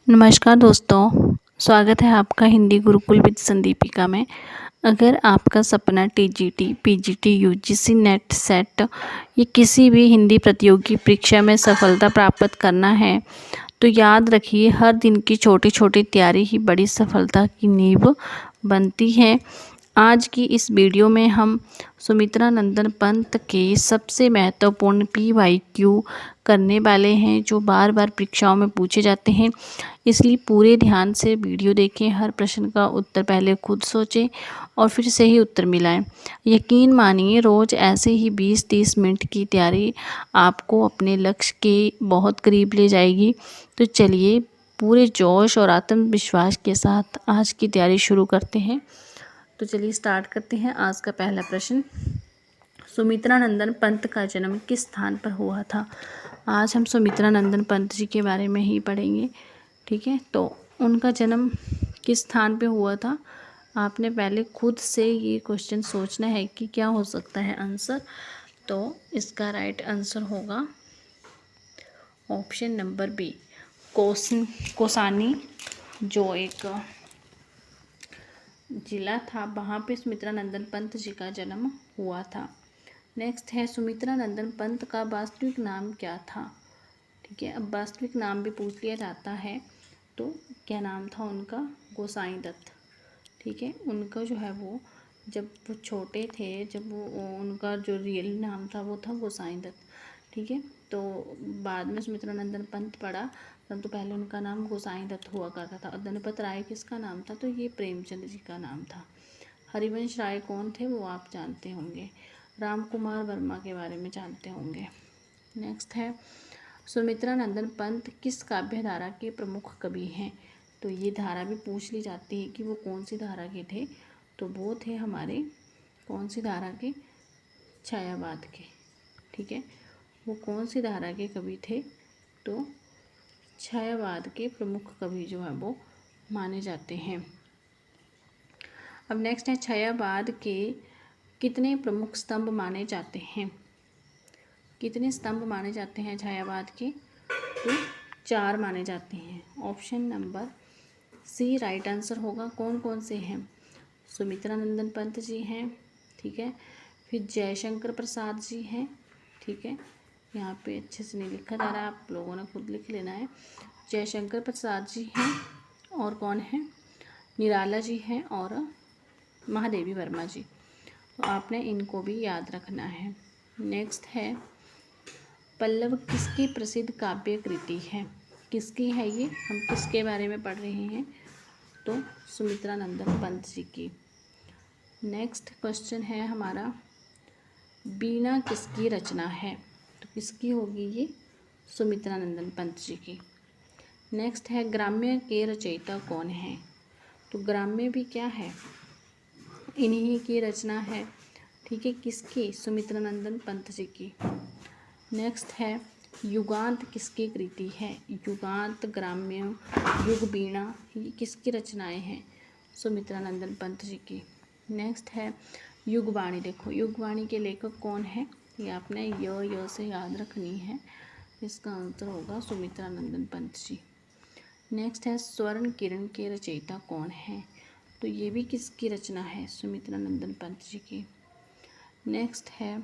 नमस्कार दोस्तों, स्वागत है आपका हिंदी गुरुकुल विद संदीपिका में। अगर आपका सपना TGT, PGT, UGC net set या किसी भी हिंदी प्रतियोगी परीक्षा में सफलता प्राप्त करना है तो याद रखिए, हर दिन की छोटी छोटी तैयारी ही बड़ी सफलता की नींव बनती है। आज की इस वीडियो में हम सुमित्रा नंदन पंत के सबसे महत्वपूर्ण PYQ करने वाले हैं जो बार बार परीक्षाओं में पूछे जाते हैं, इसलिए पूरे ध्यान से वीडियो देखें। हर प्रश्न का उत्तर पहले खुद सोचें और फिर सही उत्तर मिलाएं। यकीन मानिए, रोज़ ऐसे ही 20-30 मिनट की तैयारी आपको अपने लक्ष्य के बहुत करीब ले जाएगी। तो चलिए पूरे जोश और आत्मविश्वास के साथ आज की तैयारी शुरू करते हैं। तो चलिए स्टार्ट करते हैं। आज का पहला प्रश्न, सुमित्रा नंदन पंत का जन्म किस स्थान पर हुआ था? आज हम सुमित्रा नंदन पंत जी के बारे में ही पढ़ेंगे। ठीक है, तो उनका जन्म किस स्थान पे हुआ था? आपने पहले खुद से ये क्वेश्चन सोचना है कि क्या हो सकता है आंसर। तो इसका राइट आंसर होगा ऑप्शन नंबर बी, कौसानी, जो एक जिला था, वहाँ पे सुमित्रा नंदन पंत जी का जन्म हुआ था। नेक्स्ट है, सुमित्रा नंदन पंत का वास्तविक नाम क्या था? ठीक है, अब वास्तविक नाम भी पूछ लिया जाता है, तो क्या नाम था उनका? गोसाई दत्त। ठीक है, उनका जो है वो जब वो छोटे थे, जब वो उनका जो रियल नाम था वो था गोसाई दत्त। ठीक है, तो बाद में सुमित्रा नंदन पंत पढ़ा, तब तो पहले उनका नाम गोसाई दत्त हुआ करता था। और धनपत राय किसका नाम था? तो ये प्रेमचंद जी का नाम था। हरिवंश राय कौन थे वो आप जानते होंगे। राम कुमार वर्मा के बारे में जानते होंगे। नेक्स्ट है, सुमित्रा नंदन पंत किस काव्य धारा के प्रमुख कवि हैं? तो ये धारा भी पूछ ली जाती है कि वो कौन सी धारा के थे। तो वो थे हमारे कौन सी धारा के? छायावाद के। ठीक है, वो कौन सी धारा के कवि थे? तो छायावाद के प्रमुख कवि जो है वो माने जाते हैं। अब नेक्स्ट है, छायावाद के कितने प्रमुख स्तंभ माने जाते हैं? कितने स्तंभ माने जाते हैं छायावाद के? तो 4 माने जाते हैं। Option number C right answer होगा। कौन कौन से हैं? सुमित्रा नंदन पंत जी हैं, ठीक है, फिर जयशंकर प्रसाद जी हैं, ठीक है, यहाँ पे अच्छे से नहीं लिखा जा रहा है, आप लोगों ने खुद लिख लेना है। जयशंकर प्रसाद जी हैं, और कौन है? निराला जी हैं, और महादेवी वर्मा जी। तो आपने इनको भी याद रखना है। नेक्स्ट है, पल्लव किसकी प्रसिद्ध काव्य कृति है? किसकी है ये? हम किसके बारे में पढ़ रहे हैं? तो सुमित्रा नंदन पंत जी की। नेक्स्ट क्वेश्चन है हमारा, वीणा किसकी रचना है? तो किसकी होगी ये? सुमित्रा नंदन पंत जी की। नेक्स्ट है, ग्राम्य के रचयिता कौन है? तो ग्राम्य भी क्या है? इन्हीं की रचना है। ठीक है, किसकी? सुमित्रा नंदन पंत जी की। नेक्स्ट है, युगांत किसकी कृति है? युगांत, ग्राम्य, युग, वीणा, ये किसकी रचनाएं हैं? सुमित्रा नंदन पंत जी की। नेक्स्ट है, युगवाणी। देखो, युगवाणी के लेखक कौन है? ये आपने य से याद रखनी है। इसका आंसर होगा सुमित्रा नंदन पंत जी। नेक्स्ट है, स्वर्ण किरण के रचयिता कौन है? तो ये भी किसकी रचना है? सुमित्रा नंदन पंत जी की। नेक्स्ट है,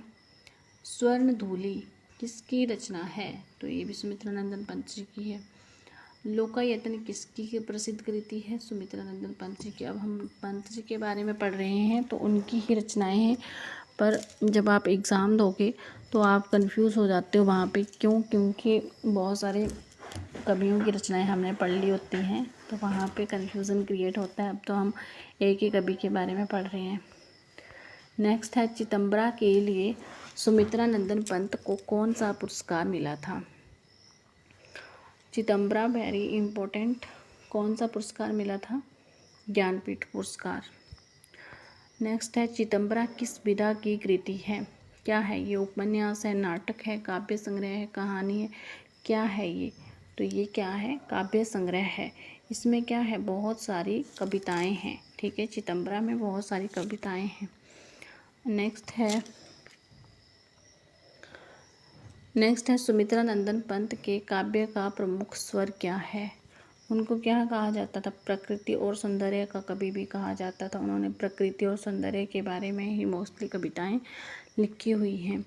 स्वर्ण धूलि किसकी रचना है? तो ये भी सुमित्रा नंदन पंत जी की है। लोकायतन किसकी प्रसिद्ध कृति है? सुमित्रा नंदन पंत जी की। अब हम पंत जी के बारे में पढ़ रहे हैं तो उनकी ही रचनाएं हैं, पर जब आप एग्ज़ाम दोगे तो आप कंफ्यूज हो जाते हो वहाँ पे। क्यों? क्योंकि बहुत सारे कवियों की रचनाएं हमने पढ़ ली होती हैं, तो वहाँ पे कन्फ्यूज़न क्रिएट होता है। अब तो हम एक ही कवि के बारे में पढ़ रहे हैं। नेक्स्ट है, चितंबरा के लिए सुमित्रा नंदन पंत को कौन सा पुरस्कार मिला था? चितंबरा वेरी इम्पोर्टेंट, कौन सा पुरस्कार मिला था? ज्ञानपीठ पुरस्कार। नेक्स्ट है, चितंबरा किस विधा की कृति है? क्या है ये? उपन्यास है, नाटक है, काव्य संग्रह है, कहानी है, क्या है ये? तो ये क्या है? काव्य संग्रह है। इसमें क्या है? बहुत सारी कविताएं हैं। ठीक है, चितंबरा में बहुत सारी कविताएं हैं। नेक्स्ट है, सुमित्रा नंदन पंत के काव्य का प्रमुख स्वर क्या है? उनको क्या कहा जाता था, प्रकृति और सौंदर्य का कवि भी कहा जाता था। उन्होंने प्रकृति और सौंदर्य के बारे में ही मोस्टली कविताएं लिखी हुई हैं।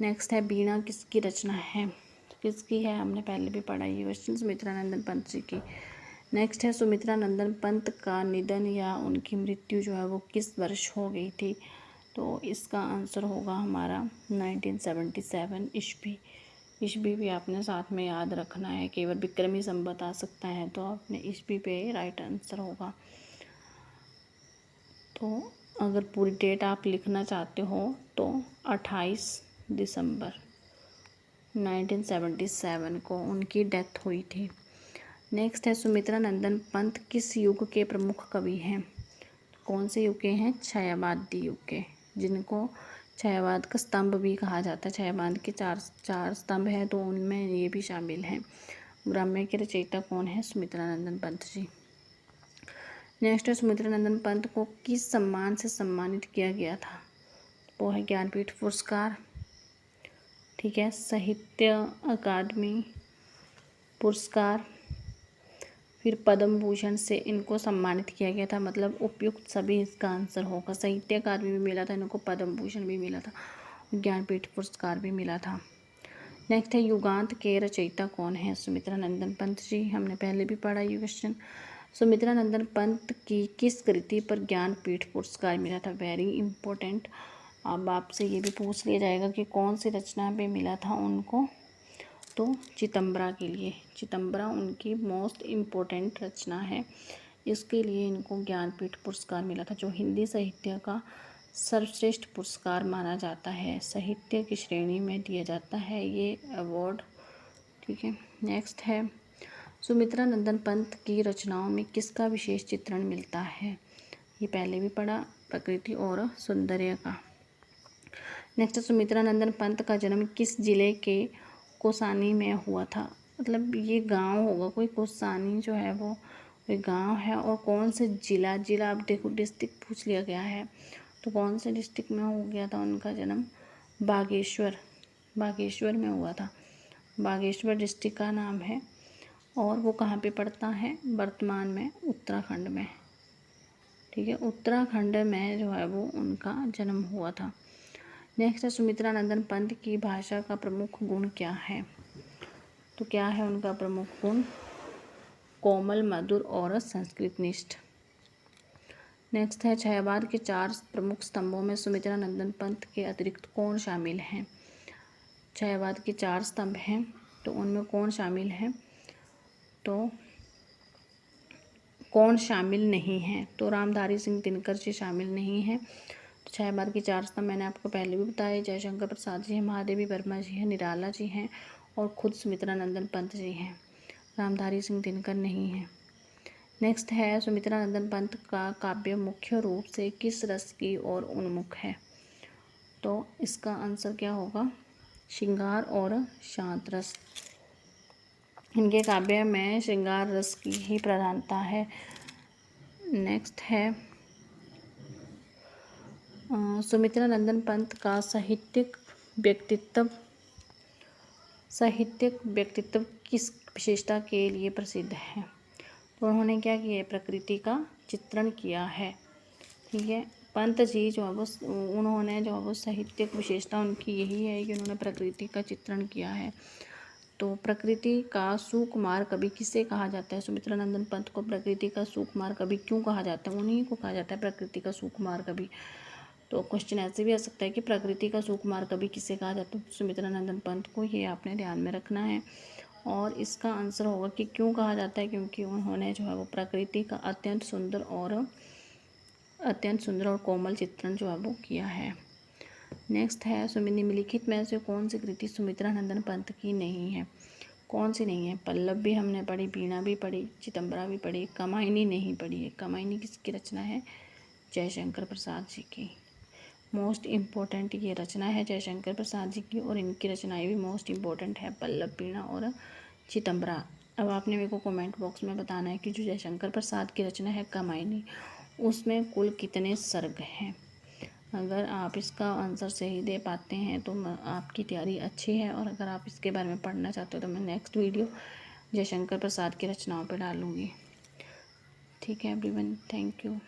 नेक्स्ट है वीणा किसकी रचना है, किसकी है, हमने पहले भी पढ़ा ये क्वेश्चन, सुमित्रा नंदन पंत जी की। नेक्स्ट है सुमित्रा नंदन पंत का निधन या उनकी मृत्यु जो है वो किस वर्ष हो गई थी, तो इसका आंसर होगा हमारा 1977 ईस्वी। ईस्वी भी आपने साथ में याद रखना है, केवल विक्रमी संवत आ सकता है तो आपने ईस्वी पे राइट आंसर होगा। तो अगर पूरी डेट आप लिखना चाहते हो तो 28 दिसंबर 1977 को उनकी डेथ हुई थी। नेक्स्ट है सुमित्रा नंदन पंत किस युग के प्रमुख कवि हैं, कौन से युग के हैं, छायावादी युग के, जिनको छायावाद का स्तंभ भी कहा जाता है। छायावाद के चार स्तंभ हैं तो उनमें ये भी शामिल हैं। ग्राम्य के रचयिता कौन है, सुमित्रा नंदन पंत जी। नेक्स्ट है सुमित्रा नंदन पंत को किस सम्मान से सम्मानित किया गया था, वो है ज्ञानपीठ पुरस्कार, ठीक है, साहित्य अकादमी पुरस्कार, फिर पद्म भूषण से इनको सम्मानित किया गया था। मतलब उपयुक्त सभी इसका आंसर होगा। साहित्य अकादमी भी मिला था इनको, पद्म भूषण भी मिला था, ज्ञानपीठ पुरस्कार भी मिला था। नेक्स्ट है युगांत के रचयिता कौन है, सुमित्रा नंदन पंत जी, हमने पहले भी पढ़ा ये क्वेश्चन। सुमित्रा नंदन पंत की किस कृति पर ज्ञानपीठ पुरस्कार मिला था, वेरी इंपॉर्टेंट। अब आपसे ये भी पूछ लिया जाएगा कि कौन सी रचना पे मिला था उनको, तो चितंबरा के लिए। चितंबरा उनकी मोस्ट इम्पोर्टेंट रचना है, इसके लिए इनको ज्ञानपीठ पुरस्कार मिला था, जो हिंदी साहित्य का सर्वश्रेष्ठ पुरस्कार माना जाता है। साहित्य की श्रेणी में दिया जाता है ये अवार्ड, ठीक है। नेक्स्ट है सुमित्रा नंदन पंत की रचनाओं में किसका विशेष चित्रण मिलता है, ये पहले भी पढ़ा, प्रकृति और सौंदर्य का। नेक्स्ट सुमित्रा नंदन पंत का जन्म किस जिले के कोसानी में हुआ था, मतलब ये गांव होगा कोई, कोसानी जो है वो कोई गांव है, और कौन से जिला आप देखो डिस्ट्रिक्ट पूछ लिया गया है, तो कौन से डिस्ट्रिक्ट में हो गया था उनका जन्म, बागेश्वर में हुआ था। बागेश्वर डिस्ट्रिक्ट का नाम है, और वो कहाँ पे पड़ता है, वर्तमान में उत्तराखंड में, ठीक है, उत्तराखंड में जो है वो उनका जन्म हुआ था। नेक्स्ट है सुमित्रा नंदन पंत की भाषा का प्रमुख गुण क्या है, तो क्या है उनका प्रमुख गुण, कोमल, मधुर और संस्कृतनिष्ठ। नेक्स्ट है छायावाद के 4 प्रमुख स्तंभों में सुमित्रा नंदन पंत के अतिरिक्त कौन शामिल हैं। छायावाद के 4 स्तंभ हैं तो उनमें कौन शामिल है, तो कौन शामिल नहीं है, तो रामधारी सिंह दिनकर जी शामिल नहीं हैं। तो छायावाद के 4 स्तंभ मैंने आपको पहले भी बताया, जयशंकर प्रसाद जी हैं, महादेवी वर्मा जी हैं, निराला जी हैं और खुद सुमित्रा नंदन पंत जी हैं। रामधारी सिंह दिनकर नहीं हैं। नेक्स्ट है सुमित्रा नंदन पंत का काव्य मुख्य रूप से किस रस की ओर उन्मुख है, तो इसका आंसर क्या होगा, श्रृंगार और शांत रस। इनके काव्य में श्रृंगार रस की ही प्रधानता है। नेक्स्ट है सुमित्रा नंदन पंत का साहित्यिक व्यक्तित्व किस विशेषता के लिए प्रसिद्ध है, तो उन्होंने क्या किया है, प्रकृति का चित्रण किया है, ठीक है। पंत जी जो है वो उन्होंने जो है वो साहित्यिक विशेषता उनकी यही है कि उन्होंने प्रकृति का चित्रण किया है। तो प्रकृति का सुकुमार कवि किसे कहा जाता है, सुमित्रा नंदन पंत को प्रकृति का सुकुमार कवि क्यों कहा जाता है, उन्हीं को कहा जाता है प्रकृति का सुकुमार कवि। तो क्वेश्चन ऐसे भी आ सकता है कि प्रकृति का सुकुमार कवि किसे कहा जाता है, सुमित्रा नंदन पंत को, ये आपने ध्यान में रखना है। और इसका आंसर होगा कि क्यों कहा जाता है, क्योंकि उन्होंने जो है वो प्रकृति का अत्यंत सुंदर और कोमल चित्रण जो है वो किया है। नेक्स्ट है निम्नलिखित में से कौन सी कृति सुमित्रा नंदन पंत की नहीं है, कौन सी नहीं है, पल्लव भी हमने पढ़ी, वीणा भी पढ़ी, चितंबरा भी पढ़ी, कामायनी नहीं पढ़ी है। कामायनी किसकी रचना है, जयशंकर प्रसाद जी की। मोस्ट इम्पोर्टेंट ये रचना है जयशंकर प्रसाद जी की, और इनकी रचनाएं भी मोस्ट इम्पोर्टेंट है, पल्लव, वीणा और चितंबरा। अब आपने मेरे को कमेंट बॉक्स में बताना है कि जो जयशंकर प्रसाद की रचना है कामायनी, उसमें कुल कितने सर्ग हैं। अगर आप इसका आंसर सही दे पाते हैं तो आपकी तैयारी अच्छी है, और अगर आप इसके बारे में पढ़ना चाहते हो तो मैं नेक्स्ट वीडियो जयशंकर प्रसाद की रचनाओं पर डालूँगी। ठीक है एवरीवन, थैंक यू।